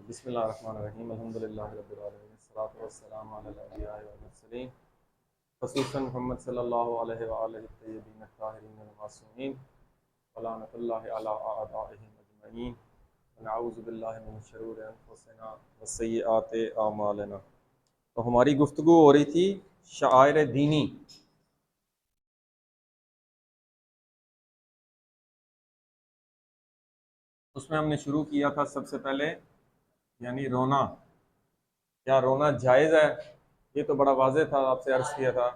بسم اللہ الرحمن الرحیم الحمد للہ رب العالمین والصلاۃ والسلام علی الانبیاء والمرسلین خصوصاً محمد صلی اللہ علیہ وآلہ الطیبین الطاہرین المعصومین ولعنۃ اللہ علی اعدائہم اجمعین ونعوذ باللہ من شرور انفسنا وسیئات اعمالنا۔ تو ہماری گفتگو ہو رہی تھی شعائر دینی۔ اس میں ہم نے شروع کیا تھا سب سے پہلے یعنی رونا، کیا رونا جائز ہے؟ یہ تو بڑا واضح تھا، آپ سے عرض کیا تھا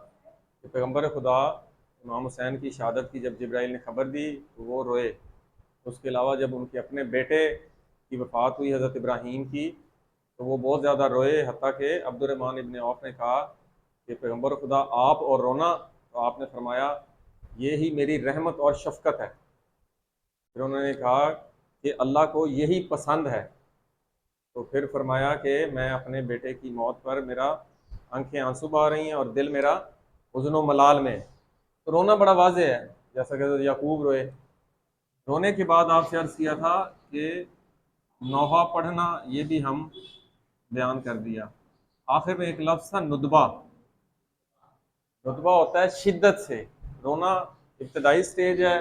کہ پیغمبر خدا امام حسین کی شہادت کی جب جبرائیل نے خبر دی تو وہ روئے۔ اس کے علاوہ جب ان کے اپنے بیٹے کی وفات ہوئی حضرت ابراہیم کی تو وہ بہت زیادہ روئے، حتیٰ کہ عبد الرحمن ابن عوف نے کہا کہ پیغمبر خدا آپ اور رونا، تو آپ نے فرمایا یہی میری رحمت اور شفقت ہے۔ پھر انہوں نے کہا کہ اللہ کو یہی پسند ہے، تو پھر فرمایا کہ میں اپنے بیٹے کی موت پر میرا آنکھیں آنسو بہا رہی ہیں اور دل میرا حزن و ملال میں۔ تو رونا بڑا واضح ہے، جیسا کہ حضرت یعقوب روئے۔ رونے کے بعد آپ سے عرض کیا تھا کہ نوحہ پڑھنا، یہ بھی ہم بیان کر دیا۔ آخر میں ایک لفظ تھا ندبہ۔ ندبہ ہوتا ہے شدت سے رونا، ابتدائی سٹیج ہے۔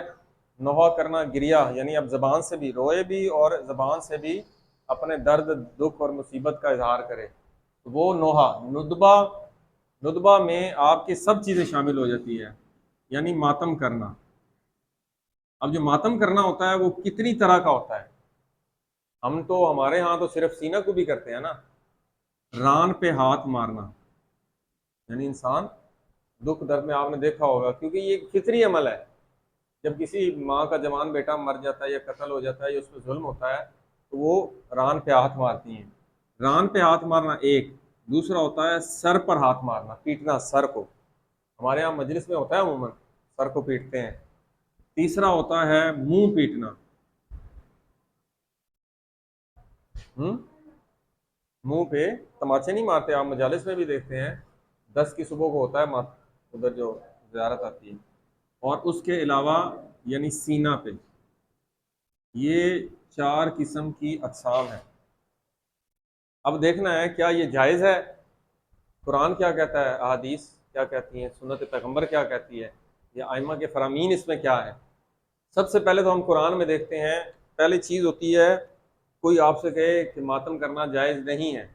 نوحہ کرنا گریا، یعنی اب زبان سے بھی روئے بھی اور زبان سے بھی اپنے درد دکھ اور مصیبت کا اظہار کرے، وہ نوحہ۔ ندبہ میں آپ کی سب چیزیں شامل ہو جاتی ہے، یعنی ماتم کرنا۔ اب جو ماتم کرنا ہوتا ہے وہ کتنی طرح کا ہوتا ہے؟ ہم تو ہمارے ہاں تو صرف سینہ کو بھی کرتے ہیں نا، ران پہ ہاتھ مارنا، یعنی انسان دکھ درد میں آپ نے دیکھا ہوگا، کیونکہ یہ فطری عمل ہے۔ جب کسی ماں کا جوان بیٹا مر جاتا ہے یا قتل ہو جاتا ہے یا اس پہ ظلم ہوتا ہے تو وہ ران پہ ہاتھ مارتی ہیں۔ ران پہ ہاتھ مارنا ایک، دوسرا ہوتا ہے سر پر ہاتھ مارنا، پیٹنا سر کو۔ ہمارے یہاں مجلس میں ہوتا ہے عموماً سر کو پیٹتے ہیں۔ تیسرا ہوتا ہے منہ پیٹنا۔ منہ پہ تماچے نہیں مارتے، آپ مجالس میں بھی دیکھتے ہیں، 10 کی صبح کو ہوتا ہے ادھر جو زیارت آتی ہے۔ اور اس کے علاوہ یعنی سینہ پہ، یہ 4 قسم کی اقسام ہیں۔ اب دیکھنا ہے کیا یہ جائز ہے، قرآن کیا کہتا ہے، احادیث کیا کہتی ہیں، سنت پیغمبر کیا کہتی ہے، یا ائمہ کے فرامین اس میں کیا ہے۔ سب سے پہلے تو ہم قرآن میں دیکھتے ہیں، پہلی چیز ہوتی ہے کوئی آپ سے کہے کہ ماتم کرنا جائز نہیں ہے،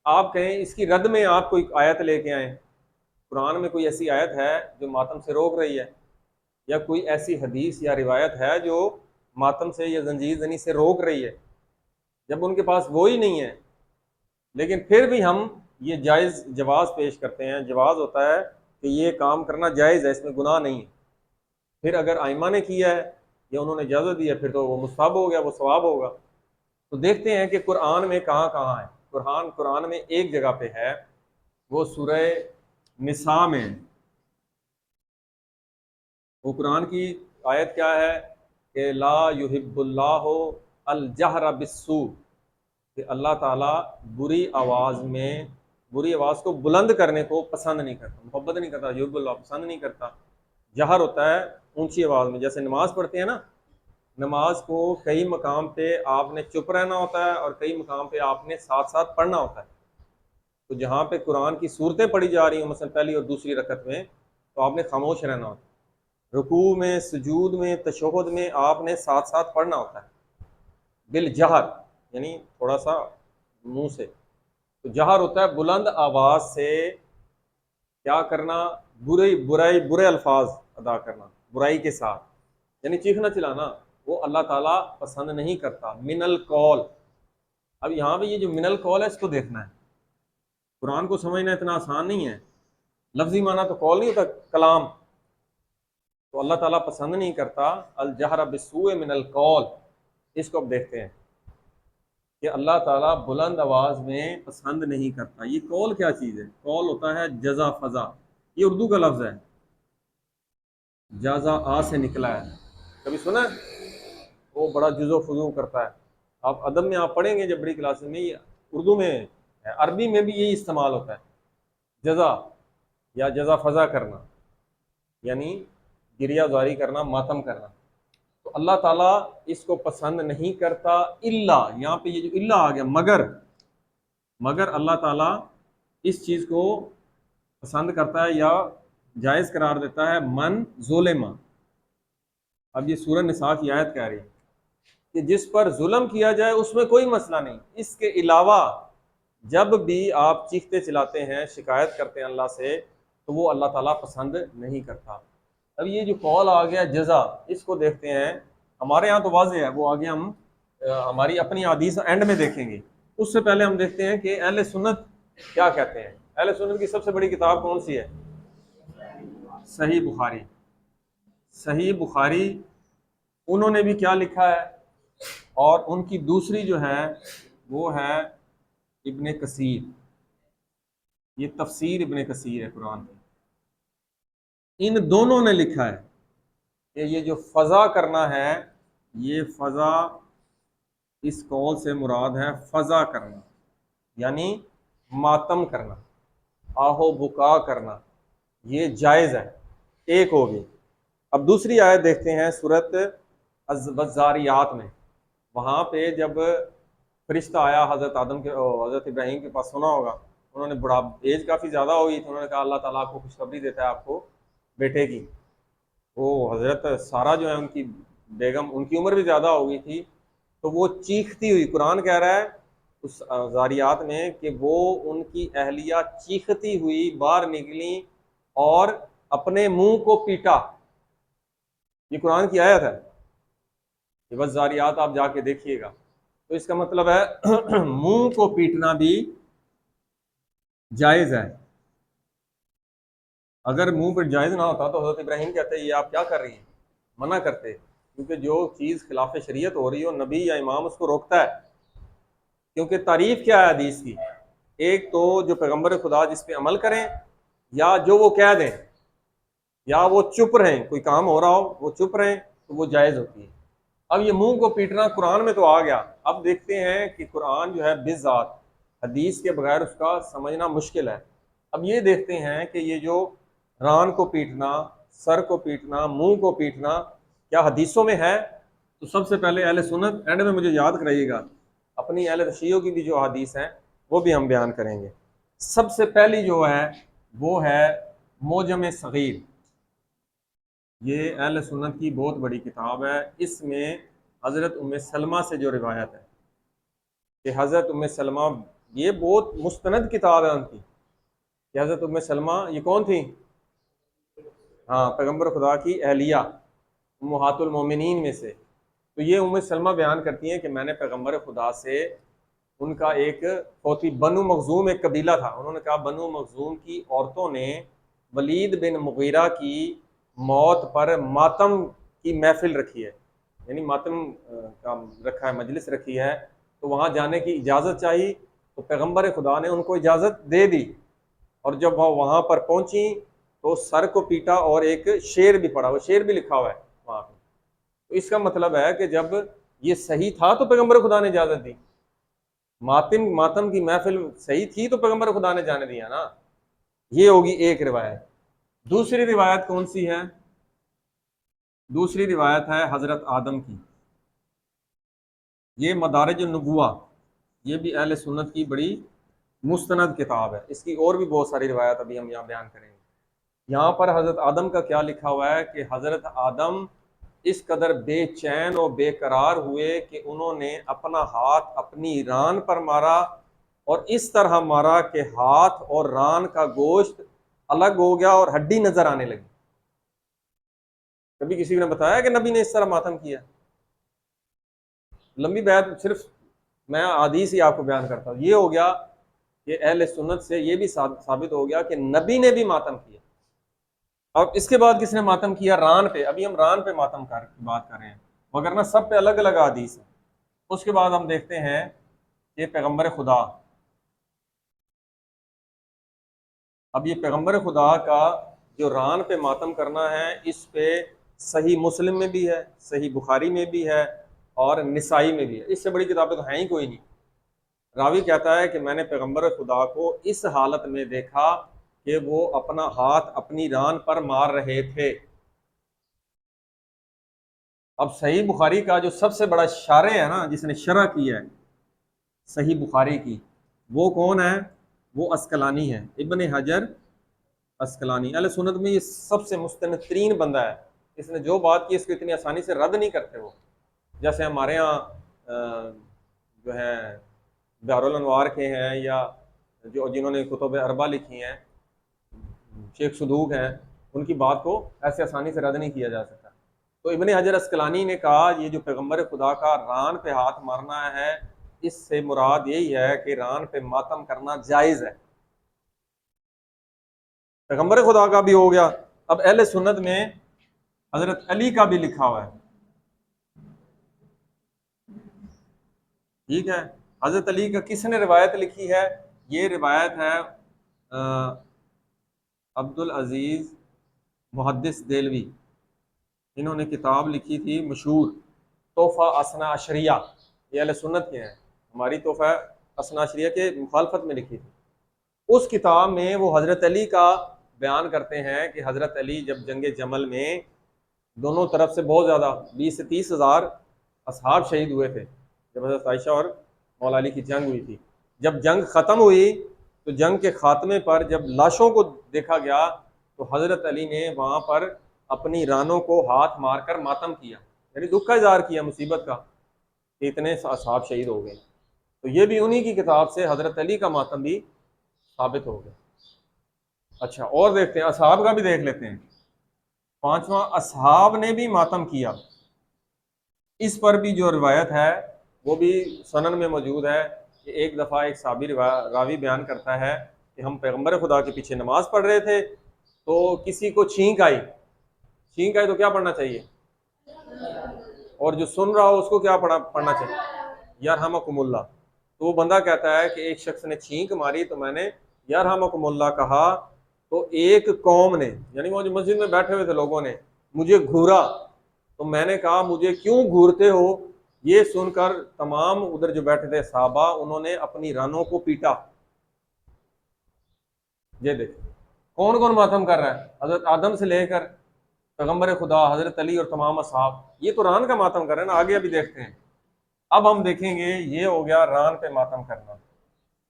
آپ کہیں اس کی رد میں آپ کوئی آیت لے کے آئیں، قرآن میں کوئی ایسی آیت ہے جو ماتم سے روک رہی ہے، یا کوئی ایسی حدیث یا روایت ہے جو ماتم سے یا زنجیر زنی سے روک رہی ہے۔ جب ان کے پاس وہی نہیں ہے، لیکن پھر بھی ہم یہ جائز جواز پیش کرتے ہیں، جواز ہوتا ہے کہ یہ کام کرنا جائز ہے، اس میں گناہ نہیں ہے۔ پھر اگر ائمہ نے کیا ہے یا انہوں نے اجازت دی ہے پھر تو وہ مستحب ہو گیا، وہ ثواب ہوگا۔ تو دیکھتے ہیں کہ قرآن میں کہاں کہاں ہے۔ قرآن میں ایک جگہ پہ ہے، وہ سورہ نساء میں۔ وہ قرآن کی آیت کیا ہے کہ لا یحب اللہ الجہر بالسوء، کہ اللہ تعالیٰ بری آواز کو بلند کرنے کو پسند نہیں کرتا، محبت نہیں کرتا، یحب اللہ پسند نہیں کرتا۔ جہر ہوتا ہے اونچی آواز میں، جیسے نماز پڑھتے ہیں نا، نماز کو کئی مقام پہ آپ نے چپ رہنا ہوتا ہے اور کئی مقام پہ آپ نے ساتھ ساتھ پڑھنا ہوتا ہے۔ تو جہاں پہ قرآن کی صورتیں پڑھی جا رہی ہیں، مثلا پہلی اور دوسری رکعت میں، تو آپ نے خاموش رہنا ہوتا ہے۔ رکوع میں، سجود میں، تشہد میں آپ نے ساتھ ساتھ پڑھنا ہوتا ہے بالجہر، یعنی تھوڑا سا منہ سے۔ تو جہر ہوتا ہے بلند آواز سے کیا کرنا، برے الفاظ ادا کرنا، برائی کے ساتھ، یعنی چیخنا چلانا، وہ اللہ تعالیٰ پسند نہیں کرتا۔ من القول، اب یہاں پہ یہ جو من القول ہے اس کو دیکھنا ہے، قرآن کو سمجھنا اتنا آسان نہیں ہے۔ لفظی معنی تو قول نہیں ہوتا، کلام، تو اللہ تعالیٰ پسند نہیں کرتا الجہر بالسوء من القول۔ اس کو اب دیکھتے ہیں کہ اللہ تعالیٰ بلند آواز میں پسند نہیں کرتا۔ یہ قول کیا چیز ہے؟ قول ہوتا ہے جزا فضا، یہ اردو کا لفظ ہے، جزا آ سے نکلا ہے، کبھی سنا ہے؟ وہ بڑا جزو فضو کرتا ہے۔ آپ ادب میں آپ پڑھیں گے جب بڑی کلاس میں، یہ اردو میں ہے، عربی میں بھی یہی استعمال ہوتا ہے، جزا یا جزا فضا کرنا، یعنی گریہ زاری کرنا، ماتم کرنا۔ تو تو اللہ تعالیٰ اس کو پسند نہیں کرتا، الا، یہاں پہ یہ جو الا آ گیا، مگر اللہ تعالیٰ اس چیز کو پسند کرتا ہے یا جائز قرار دیتا ہے، من ظلم۔ اب یہ سورہ نساء کی آیت کہہ رہی ہے کہ جس پر ظلم کیا جائے اس میں کوئی مسئلہ نہیں، اس کے علاوہ جب بھی آپ چیختے چلاتے ہیں، شکایت کرتے ہیں اللہ سے، تو وہ اللہ تعالیٰ پسند نہیں کرتا۔ اب یہ جو قول آ گیا جزا، اس کو دیکھتے ہیں، ہمارے یہاں تو واضح ہے، وہ آگے ہم ہماری اپنی حدیث اینڈ میں دیکھیں گے۔ اس سے پہلے ہم دیکھتے ہیں کہ اہل سنت کیا کہتے ہیں۔ اہل سنت کی سب سے بڑی کتاب کون سی ہے؟ صحیح بخاری۔ صحیح بخاری انہوں نے بھی کیا لکھا ہے، اور ان کی دوسری جو ہے وہ ہے ابن کثیر، یہ تفسیر ابن کثیر ہے قرآن کی۔ ان دونوں نے لکھا ہے کہ یہ جو فضا کرنا ہے، یہ فضا اس قول سے مراد ہے فضا کرنا، یعنی ماتم کرنا، آہو بکا کرنا، یہ جائز ہے، ایک ہوگی۔ اب دوسری آیت دیکھتے ہیں سورۃ الذاریات میں، وہاں پہ جب فرشتہ آیا حضرت آدم کے حضرت ابراہیم کے پاس، سنا ہوگا، انہوں نے بڑا ایج کافی زیادہ ہو گئی تھی، انہوں نے کہا اللہ تعالیٰ آپ کو خوشخبری دیتا ہے آپ کو بیٹے کی۔ وہ حضرت سارہ جو ہے ان کی بیگم، ان کی عمر بھی زیادہ ہو گئی تھی، تو وہ چیختی ہوئی، قرآن کہہ رہا ہے اس زاریات میں کہ وہ ان کی اہلیہ چیختی ہوئی باہر نکلی اور اپنے منہ کو پیٹا۔ یہ قرآن کی آیت ہے، یہ بس زاریات آپ جا کے دیکھیے گا۔ تو اس کا مطلب ہے منہ کو پیٹنا بھی جائز ہے۔ اگر منہ پر جائز نہ ہوتا تو حضرت ابراہیم کہتے یہ آپ کیا کر رہی ہیں، منع کرتے، کیونکہ جو چیز خلاف شریعت ہو رہی ہو، نبی یا امام اس کو روکتا ہے، کیونکہ تعریف کیا ہے حدیث کی، ایک تو جو پیغمبر خدا جس پہ عمل کریں، یا جو وہ کہہ دیں، یا وہ چپ رہیں، کوئی کام ہو رہا ہو وہ چپ رہیں، تو وہ جائز ہوتی ہے۔ اب یہ منہ کو پیٹنا قرآن میں تو آ گیا، اب دیکھتے ہیں کہ قرآن جو ہے بالذات حدیث کے بغیر اس کا سمجھنا مشکل ہے۔ اب یہ دیکھتے ہیں کہ یہ جو ران کو پیٹنا، سر کو پیٹنا، منہ کو پیٹنا، کیا حدیثوں میں ہے؟ تو سب سے پہلے اہل سنت، اینڈ میں مجھے یاد کرائیے گا اپنی اہل تشیعوں کی بھی جو حدیث ہیں وہ بھی ہم بیان کریں گے۔ سب سے پہلی جو ہے وہ ہے موجم صغیر، یہ اہل سنت کی بہت بڑی کتاب ہے۔ اس میں حضرت ام سلمہ سے جو روایت ہے کہ حضرت ام سلمہ، یہ بہت مستند کتاب ہے ان کی، کہ حضرت ام سلمہ یہ کون تھی؟ ہاں، پیغمبر خدا کی اہلیہ، امہات المومنین میں سے۔ تو یہ ام سلمہ بیان کرتی ہیں کہ میں نے پیغمبر خدا سے، ان کا ایک فوتی بنو مخزوم ایک قبیلہ تھا، انہوں نے کہا بنو مخزوم کی عورتوں نے ولید بن مغیرہ کی موت پر ماتم کی محفل رکھی ہے، یعنی ماتم کا رکھا ہے، مجلس رکھی ہے، تو وہاں جانے کی اجازت چاہیے، تو پیغمبر خدا نے ان کو اجازت دے دی، اور جب وہ وہاں پر پہنچی تو سر کو پیٹا اور ایک شعر بھی پڑھا، وہ شعر بھی لکھا ہوا ہے وہاں پہ۔ تو اس کا مطلب ہے کہ جب یہ صحیح تھا تو پیغمبر خدا نے اجازت دی، ماتم کی محفل صحیح تھی تو پیغمبر خدا نے جانے دیا نا۔ یہ ہوگی ایک روایت۔ دوسری روایت کون سی ہے؟ دوسری روایت ہے حضرت آدم کی، یہ مدارج النبوہ، یہ بھی اہل سنت کی بڑی مستند کتاب ہے، اس کی اور بھی بہت ساری روایت ابھی ہم یہاں بیان کریں گے۔ یہاں پر حضرت آدم کا کیا لکھا ہوا ہے کہ حضرت آدم اس قدر بے چین و بے قرار ہوئے کہ انہوں نے اپنا ہاتھ اپنی ران پر مارا، اور اس طرح مارا کہ ہاتھ اور ران کا گوشت الگ ہو گیا اور ہڈی نظر آنے لگی۔ کبھی کسی نے بتایا کہ نبی نے اس طرح ماتم کیا؟ لمبی بات، صرف میں حدیث ہی آپ کو بیان کرتا ہوں۔ یہ ہو گیا کہ اہل سنت سے یہ بھی ثابت ہو گیا کہ نبی نے بھی ماتم کیا۔ اب اس کے بعد کس نے ماتم کیا؟ ران پہ۔ ابھی ہم ران پہ ماتم کی بات کر رہے ہیں، مگر نہ سب پہ الگ الگ حدیث ہے۔ اس کے بعد ہم دیکھتے ہیں کہ پیغمبر خدا، اب یہ پیغمبر خدا کا جو ران پہ ماتم کرنا ہے، اس پہ صحیح مسلم میں بھی ہے، صحیح بخاری میں بھی ہے، اور نسائی میں بھی ہے۔ اس سے بڑی کتابیں تو ہیں ہی کوئی نہیں۔ راوی کہتا ہے کہ میں نے پیغمبر خدا کو اس حالت میں دیکھا کہ وہ اپنا ہاتھ اپنی ران پر مار رہے تھے۔ اب صحیح بخاری کا جو سب سے بڑا شارح ہے نا، جس نے شرح کی ہے صحیح بخاری کی، وہ کون ہے؟ وہ اسقلانی ہے، ابن حجر اسقلانی۔ اہل سنت میں یہ سب سے مستند ترین بندہ ہے، اس نے جو بات کی اس کو اتنی آسانی سے رد نہیں کرتے وہ، جیسے ہمارے ہاں جو ہے دارالانوار کے ہیں، یا جو جنہوں نے کتب اربع لکھی ہیں، شیخ صدوق ہیں، ان کی بات کو ایسے آسانی سے رد نہیں کیا جا سکتا۔ تو ابن حجر اسقلانی نے کہا یہ جو پیغمبر خدا کا ران پہ ہاتھ مارنا ہے، اس سے مراد یہی ہے کہ ران پہ ماتم کرنا جائز ہے۔ پیغمبر خدا کا بھی ہو گیا، اب اہل سنت میں حضرت علی کا بھی لکھا ہوا ہے، ٹھیک ہے؟ حضرت علی کا کس نے روایت لکھی ہے؟ یہ روایت ہے عبد العزیز محدث دہلوی، انہوں نے کتاب لکھی تھی مشہور تحفہ اثنا عشریہ، یہ اہل سنت کے ہیں، ہماری تحفہ اثنا عشریہ کے مخالفت میں لکھی تھی۔ اس کتاب میں وہ حضرت علی کا بیان کرتے ہیں کہ حضرت علی جب جنگ جمل میں دونوں طرف سے بہت زیادہ 20 سے 30 ہزار اصحاب شہید ہوئے تھے، جب حضرت عائشہ اور مولا علی کی جنگ ہوئی تھی، جب جنگ ختم ہوئی تو جنگ کے خاتمے پر جب لاشوں کو دیکھا گیا تو حضرت علی نے وہاں پر اپنی رانوں کو ہاتھ مار کر ماتم کیا، یعنی دکھ کا اظہار کیا مصیبت کا کہ اتنے اصحاب شہید ہو گئے۔ تو یہ بھی انہی کی کتاب سے حضرت علی کا ماتم بھی ثابت ہو گیا۔ اچھا اور دیکھتے ہیں، اصحاب کا بھی دیکھ لیتے ہیں۔ پانچواں، اصحاب نے بھی ماتم کیا، اس پر بھی جو روایت ہے وہ بھی سنن میں موجود ہے کہ ایک دفعہ ایک صحابی راوی بیان کرتا ہے کہ ہم پیغمبر خدا کے پیچھے نماز پڑھ رہے تھے تو کسی کو چھینک آئی، چھینک آئی تو کیا پڑھنا چاہیے؟ اور جو سن رہا ہو اس کو کیا پڑھنا چاہیے؟ یرحمکم اللہ۔ تو وہ بندہ کہتا ہے کہ ایک شخص نے چھینک ماری تو میں نے یرحمکم اللہ کہا، تو ایک قوم نے، یعنی وہ جو مسجد میں بیٹھے ہوئے تھے لوگوں نے، مجھے گھورا، تو میں نے کہا مجھے کیوں گھورتے ہو؟ یہ سن کر تمام ادھر جو بیٹھے تھے صحابہ، انہوں نے اپنی رانوں کو پیٹا۔ یہ دیکھ کون کون ماتم کر رہا ہے؟ حضرت آدم سے لے کر پیغمبر خدا، حضرت علی اور تمام اصحاب، یہ تو ران کا ماتم کر رہے ہیں نا۔ آگے ابھی دیکھتے ہیں، اب ہم دیکھیں گے، یہ ہو گیا ران پہ ماتم کرنا۔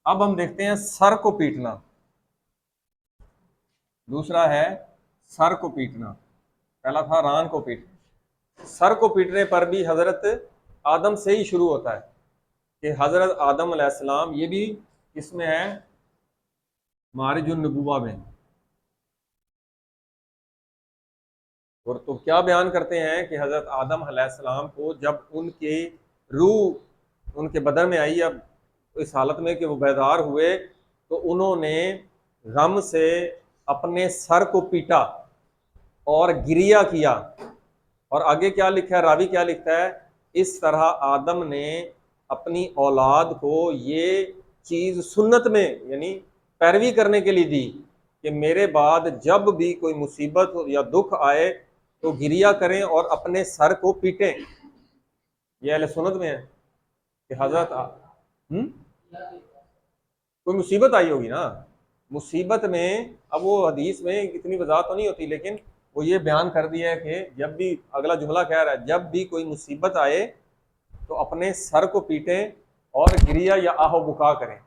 اب ہم دیکھتے ہیں سر کو پیٹنا، دوسرا ہے سر کو پیٹنا، پہلا تھا ران کو پیٹنا۔ سر کو پیٹنے پر بھی حضرت آدم سے ہی شروع ہوتا ہے کہ حضرت آدم علیہ السلام، یہ بھی اس میں ہے معارج النبوہ میں، اور تو کیا بیان کرتے ہیں کہ حضرت آدم علیہ السلام کو جب ان کی روح ان کے بدن میں آئی، اب اس حالت میں کہ وہ بیدار ہوئے، تو انہوں نے غم سے اپنے سر کو پیٹا اور گریہ کیا۔ اور آگے کیا لکھا ہے، راوی کیا لکھتا ہے، اس طرح آدم نے اپنی اولاد کو یہ چیز سنت میں، یعنی پیروی کرنے کے لیے دی کہ میرے بعد جب بھی کوئی مصیبت یا دکھ آئے تو گریہ کریں اور اپنے سر کو پیٹیں۔ یہ اہل سنت میں ہے کہ حضرت کوئی مصیبت آئی ہوگی نا، مصیبت میں، اب وہ حدیث میں اتنی وضاحت تو نہیں ہوتی، لیکن وہ یہ بیان کر دیا ہے کہ جب بھی، اگلا جملہ کہہ رہا ہے، جب بھی کوئی مصیبت آئے تو اپنے سر کو پیٹیں اور گریہ یا آہ و بکا کریں۔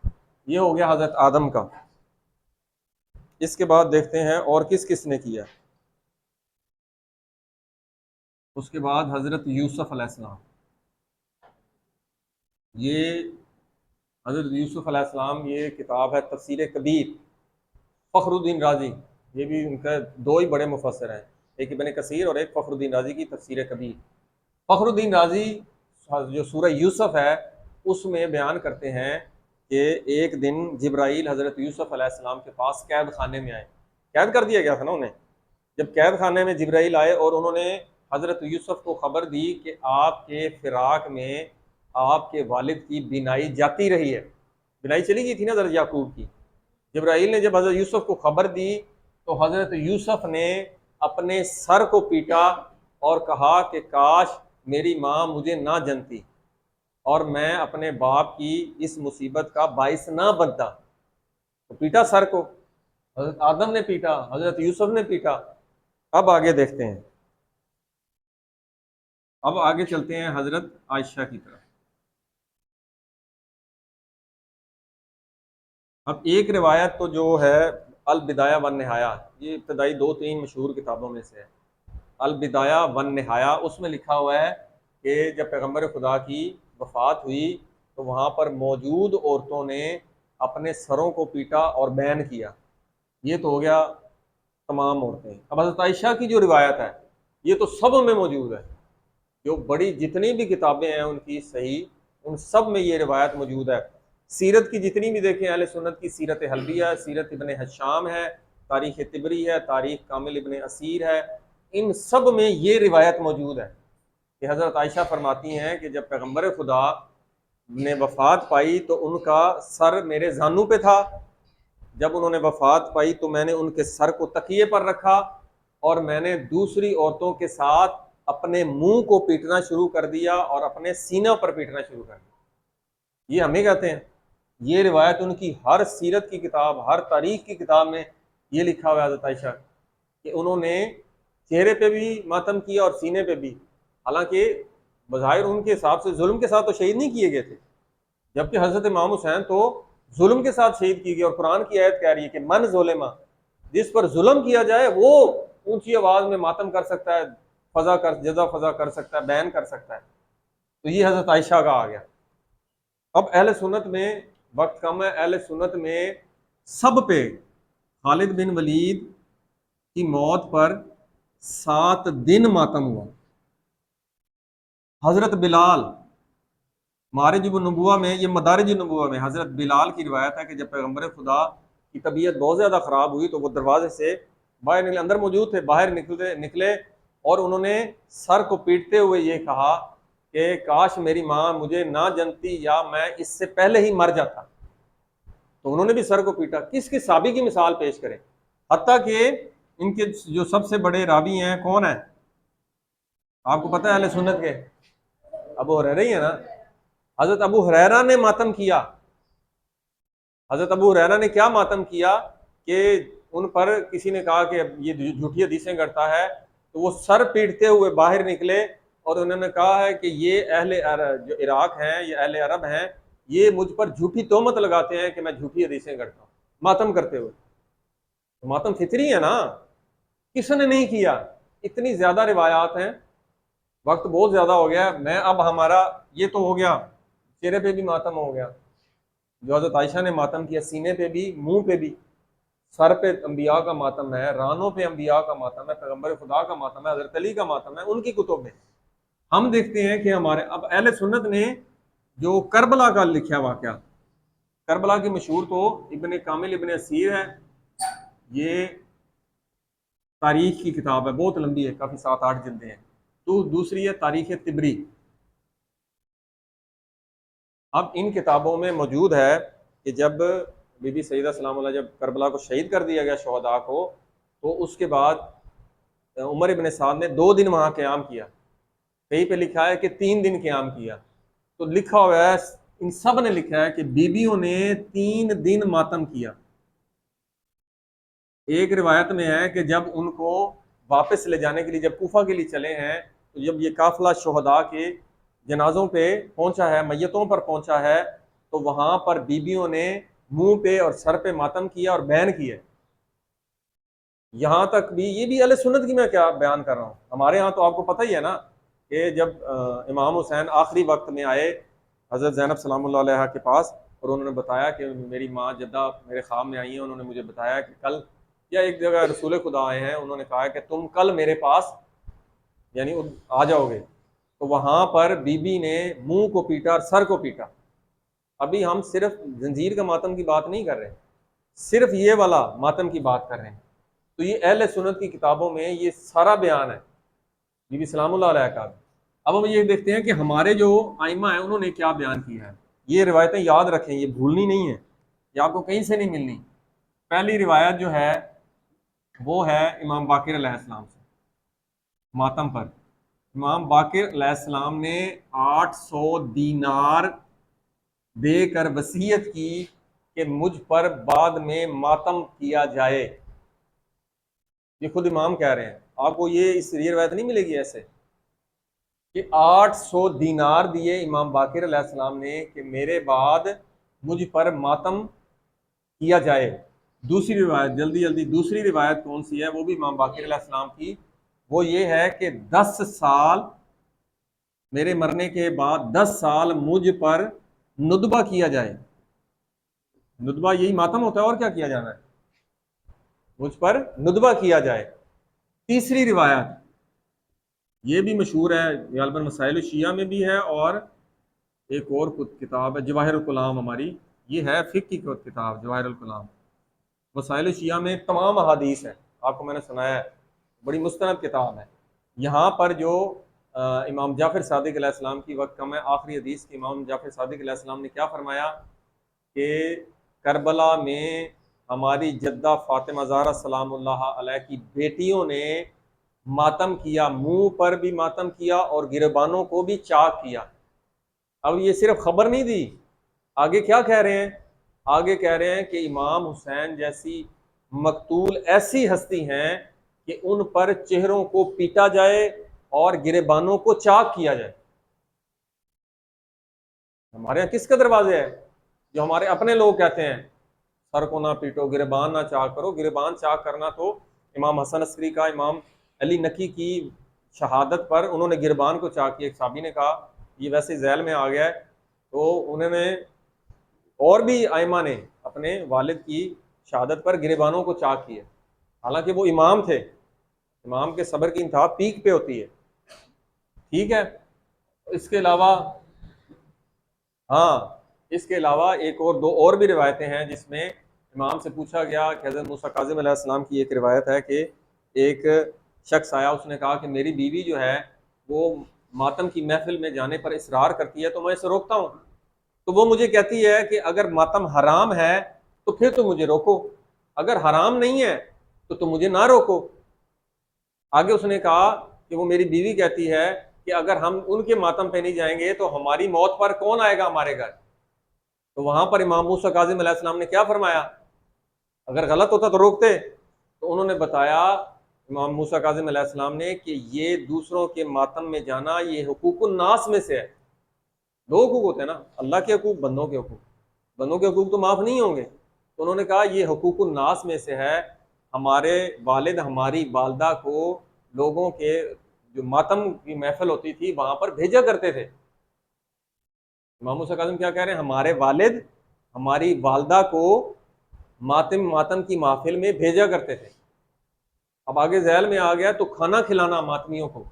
یہ ہو گیا حضرت آدم کا۔ اس کے بعد دیکھتے ہیں اور کس کس نے کیا۔ اس کے بعد حضرت یوسف علیہ السلام، یہ حضرت یوسف علیہ السلام، یہ کتاب ہے تفسیر کبیر، فخر الدین رازی، یہ بھی ان کا دو ہی بڑے مفسر ہیں، ایک ابن کثیر اور ایک فخر الدین رازی کی تفسیر کبیر۔ فخر الدین رازی جو سورہ یوسف ہے اس میں بیان کرتے ہیں کہ ایک دن جبرائیل حضرت یوسف علیہ السلام کے پاس قید خانے میں آئے، قید کر دیا گیا تھا نا انہیں، جب قید خانے میں جبرائیل آئے اور انہوں نے حضرت یوسف کو خبر دی کہ آپ کے فراق میں آپ کے والد کی بینائی جاتی رہی ہے، بینائی چلی گئی تھی نا حضرت یعقوب کی۔ جبرائیل نے جب حضرت یوسف کو خبر دی تو حضرت یوسف نے اپنے سر کو پیٹا اور کہا کہ کاش میری ماں مجھے نہ جنتی اور میں اپنے باپ کی اس مصیبت کا باعث نہ بنتا۔ تو پیٹا سر کو، حضرت آدم نے پیٹا، حضرت یوسف نے پیٹا۔ اب آگے دیکھتے ہیں، اب آگے چلتے ہیں حضرت عائشہ کی طرف۔ اب ایک روایت تو جو ہے البدایہ والنہایہ، یہ ابتدائی 2-3 مشہور کتابوں میں سے ہے۔ البدایہ والنہایہ، اس میں لکھا ہوا ہے کہ جب پیغمبر خدا کی وفات ہوئی تو وہاں پر موجود عورتوں نے اپنے سروں کو پیٹا اور بین کیا۔ یہ تو ہو گیا تمام عورتیں۔ اب حضرت عائشہ کی جو روایت ہے یہ تو سب میں موجود ہے، جو بڑی جتنی بھی کتابیں ہیں ان کی صحیح، ان سب میں یہ روایت موجود ہے۔ سیرت کی جتنی بھی دیکھیں اہل سنت کی، سیرت حلبیہ، سیرت ابن حشام ہے، تاریخ طبری ہے، تاریخ کامل ابن اسیر ہے، ان سب میں یہ روایت موجود ہے کہ حضرت عائشہ فرماتی ہیں کہ جب پیغمبر خدا نے وفات پائی تو ان کا سر میرے زانو پہ تھا، جب انہوں نے وفات پائی تو میں نے ان کے سر کو تکیے پر رکھا اور میں نے دوسری عورتوں کے ساتھ اپنے منہ کو پیٹنا شروع کر دیا اور اپنے سینہ پر پیٹنا شروع کر دیا۔ یہ ہمیں کہتے ہیں، یہ روایت ان کی ہر سیرت کی کتاب، ہر تاریخ کی کتاب میں یہ لکھا ہوا ہے حضرت عائشہ کہ انہوں نے چہرے پہ بھی ماتم کیا اور سینے پہ بھی، حالانکہ بظاہر ان کے حساب سے ظلم کے ساتھ تو شہید نہیں کیے گئے تھے، جبکہ حضرت امام حسین تو ظلم کے ساتھ شہید کی گئی، اور قرآن کی آیت کہہ رہی ہے کہ من ظلمہ، جس پر ظلم کیا جائے وہ اونچی آواز میں ماتم کر سکتا ہے، جزا فضا کر سکتا ہے، بیان کر سکتا ہے۔ تو یہ حضرت عائشہ کا آ گیا۔ اب اہل سنت میں، وقت کم ہے، اہل سنت میں سب پہ خالد بن ولید کی موت پر 7 دن ماتم ہوا۔ حضرت بلال، معارج النبوہ میں، یہ مدارج النبوہ میں حضرت بلال کی روایت ہے کہ جب پیغمبر خدا کی طبیعت بہت زیادہ خراب ہوئی تو وہ دروازے سے باہر نکلے، اندر موجود تھے، باہر نکلے اور انہوں نے سر کو پیٹتے ہوئے یہ کہا کہ کاش میری ماں مجھے نہ جنتی یا میں اس سے پہلے ہی مر جاتا۔ تو انہوں نے بھی سر کو پیٹا۔ کس کی صحابی کی مثال پیش کریں، حتیٰ کہ ان کے جو سب سے بڑے راوی ہیں کون ہیں آپ کو پتہ ہے اہل سنت کے؟ ابو ہریرہ ہی ہے نا۔ حضرت ابو ہریرہ نے ماتم کیا۔ حضرت ابو ہریرہ نے کیا ماتم کیا کہ ان پر کسی نے کہا کہ یہ جھوٹی حدیثیں کرتا ہے، تو وہ سر پیٹتے ہوئے باہر نکلے اور انہوں نے کہا ہے کہ یہ اہل جو عراق ہیں، یہ اہل عرب ہیں، یہ مجھ پر جھوٹی تہمت لگاتے ہیں کہ میں جھوٹی حدیثیں کرتا ہوں، ماتم کرتے ہوئے۔ ماتم فطری ہے نا، کس نے نہیں کیا؟ اتنی زیادہ روایات ہیں، وقت بہت زیادہ ہو گیا، میں اب ہمارا یہ تو ہو گیا، چہرے پہ بھی ماتم ہو گیا جو حضرت عائشہ نے ماتم کیا، سینے پہ بھی، منہ پہ بھی، سر پہ انبیاء کا ماتم ہے، رانوں پہ انبیاء کا ماتم ہے، پیغمبر خدا کا ماتم ہے، حضرت علی کا ماتم ہے ان کی کتب میں۔ ہم دیکھتے ہیں کہ ہمارے اب اہل سنت نے جو کربلا کا لکھا واقعہ، کربلا کی مشہور تو ابن کامل ابن اسیر ہے، یہ تاریخ کی کتاب ہے، بہت لمبی ہے، کافی 7-8 جلدیں ہیں۔ تو دوسری ہے تاریخ طبری۔ اب ان کتابوں میں موجود ہے کہ جب بی بی سیدہ سلام اللہ جب کربلا کو شہید کر دیا گیا شہداء کو، تو اس کے بعد عمر ابن سعد نے 2 دن وہاں قیام کیا، کہیں پہ لکھا ہے کہ 3 دن قیام کیا۔ تو لکھا ہوا ہے، ان سب نے لکھا ہے کہ بیویوں نے 3 دن ماتم کیا۔ ایک روایت میں ہے کہ جب ان کو واپس لے جانے کے لیے، جب کوفہ کے لیے چلے ہیں، تو جب یہ قافلہ شہداء کے جنازوں پہ پہنچا ہے، میتوں پر پہنچا ہے، تو وہاں پر بیویوں نے منہ پہ اور سر پہ ماتم کیا اور بین کیا۔ یہاں تک بھی، یہ بھی اہل سنت کی میں کیا بیان کر رہا ہوں، ہمارے ہاں تو آپ کو پتہ ہی ہے نا کہ جب امام حسین آخری وقت میں آئے حضرت زینب سلام اللہ علیہ کے پاس، اور انہوں نے بتایا کہ میری ماں جدہ میرے خواب میں آئی ہیں، انہوں نے مجھے بتایا کہ کل، یا ایک جگہ رسول خدا آئے ہیں، انہوں نے کہا کہ تم کل میرے پاس یعنی آ جاؤ گے، تو وہاں پر بی بی نے منہ کو پیٹا اور سر کو پیٹا۔ ابھی ہم صرف زنجیر کا ماتم کی بات نہیں کر رہے، صرف یہ والا ماتم کی بات کر رہے ہیں۔ تو یہ اہل سنت کی کتابوں میں یہ سارا بیان ہے بی بی سلام اللہ علیہ کا۔ اب ہم یہ دیکھتے ہیں کہ ہمارے جو ائمہ ہیں انہوں نے کیا بیان کیا ہے۔ یہ روایتیں یاد رکھیں، یہ بھولنی نہیں ہے، یہ آپ کو کہیں سے نہیں ملنی۔ پہلی روایت جو ہے وہ ہے امام باقر علیہ السلام سے ماتم پر۔ امام باقر علیہ السلام نے 800 دینار دے کر وصیت کی کہ مجھ پر بعد میں ماتم کیا جائے۔ یہ خود امام کہہ رہے ہیں، آپ کو یہ روایت نہیں ملے گی ایسے کہ 800 دینار دیے امام باقر علیہ السلام نے کہ میرے بعد مجھ پر ماتم کیا جائے۔ دوسری روایت، جلدی جلدی، دوسری روایت کون سی ہے؟ وہ بھی امام باقر علیہ السلام کی، وہ یہ ہے کہ 10 سال میرے مرنے کے بعد 10 سال مجھ پر ندبہ کیا جائے۔ ندبہ یہی ماتم ہوتا ہے، اور کیا کیا جانا ہے؟ مجھ پر ندبہ کیا جائے۔ تیسری روایت یہ بھی مشہور ہے، غالباً مسائل الشیعہ میں بھی ہے، اور ایک اور کتاب ہے جواہر الکلام ہماری، یہ ہے فقہ کی کتاب جواہر الکلام۔ مسائل الشیعہ میں تمام احادیث ہیں، آپ کو میں نے سنایا ہے، بڑی مستند کتاب ہے۔ یہاں پر جو امام جعفر صادق علیہ السلام کی وقت کم ہے، آخری حدیث کی امام جعفر صادق علیہ السلام نے کیا فرمایا کہ کربلا میں ہماری جدہ فاطمہ زہرا سلام اللہ علیہ کی بیٹیوں نے ماتم کیا، منہ پر بھی ماتم کیا اور گریبانوں کو بھی چاک کیا۔ اب یہ صرف خبر نہیں دی، آگے کیا کہہ رہے ہیں؟ آگے کہہ رہے ہیں کہ امام حسین جیسی مقتول ایسی ہستی ہیں کہ ان پر چہروں کو پیٹا جائے اور گریبانوں کو چاک کیا جائے۔ ہمارے یہاں کس کا دروازے ہے؟ جو ہمارے اپنے لوگ کہتے ہیں سر کو نہ پیٹو، گریبان نہ چاک کرو۔ گریبان چاک کرنا تو امام حسن عسکری کا، امام علی نقی کی شہادت پر انہوں نے گریبان کو چاک کیا۔ ایک صحابی نے کہا یہ ویسے ذیل میں آ گیا ہے، تو انہوں نے اور بھی ائمہ نے اپنے والد کی شہادت پر گریبانوں کو چاک کیا، حالانکہ وہ امام تھے۔ امام کے صبر کی انتہا پیک پہ ہوتی ہے، ٹھیک ہے۔ اس کے علاوہ ہاں، اس کے علاوہ ایک اور دو اور بھی روایتیں ہیں جس میں امام سے پوچھا گیا کہ حضرت موسیٰ کاظم علیہ السلام کی ایک روایت ہے کہ ایک شخص آیا، اس نے کہا کہ میری بیوی جو ہے وہ ماتم کی محفل میں جانے پر اصرار کرتی ہے تو میں اسے روکتا ہوں، تو وہ مجھے کہتی ہے کہ اگر ماتم حرام ہے تو پھر تو مجھے روکو، اگر حرام نہیں ہے تو تم مجھے نہ روکو۔ آگے اس نے کہا کہ وہ میری بیوی کہتی ہے کہ اگر ہم ان کے ماتم پہ نہیں جائیں گے تو ہماری موت پر کون آئے گا ہمارے گھر؟ تو وہاں پر امام موسیٰ کاظم علیہ السلام نے کیا فرمایا؟ اگر غلط ہوتا تو روکتے؟ تو انہوں نے بتایا امام موسیٰ کاظم علیہ السلام نے کہ یہ دوسروں کے ماتم میں جانا یہ حقوق الناس میں سے ہے۔ دو حقوق ہوتے ہیں نا، اللہ کے حقوق، بندوں کے حقوق۔ بندوں کے حقوق تو معاف نہیں ہوں گے، تو انہوں نے کہا یہ حقوق الناس میں سے ہے۔ ہمارے والد ہماری والدہ کو لوگوں کے جو ماتم کی محفل ہوتی تھی وہاں پر بھیجا کرتے تھے۔ امام موسیٰ کاظم کیا کہہ رہے ہیں؟ ہمارے والد ہماری والدہ کو ماتم کی محفل میں بھیجا کرتے تھے۔ اب آگے ذیل میں آ گیا تو کھانا کھلانا ماتمیوں کو،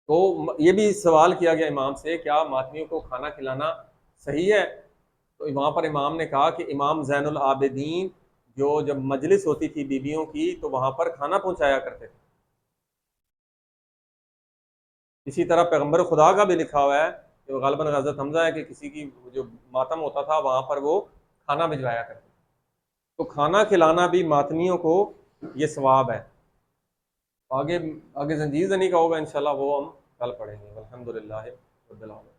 تو یہ بھی سوال کیا گیا امام سے کیا ماتمیوں کو کھانا کھلانا صحیح ہے؟ تو وہاں پر امام نے کہا کہ امام زین العابدین جو جب مجلس ہوتی تھی بیویوں کی تو وہاں پر کھانا پہنچایا کرتے تھے۔ اسی طرح پیغمبر خدا کا بھی لکھا ہوا ہے کہ غالباً حضرت حمزہ ہے کہ کسی کی جو ماتم ہوتا تھا وہاں پر وہ کھانا بھجوایا کرتے تھے، تو کھانا کھلانا بھی ماتمیوں کو یہ ثواب ہے۔ آگے زنجیر زنی کا ہوگا انشاءاللہ، وہ ہم کل پڑھیں گے۔ الحمدللہ رب العالمین۔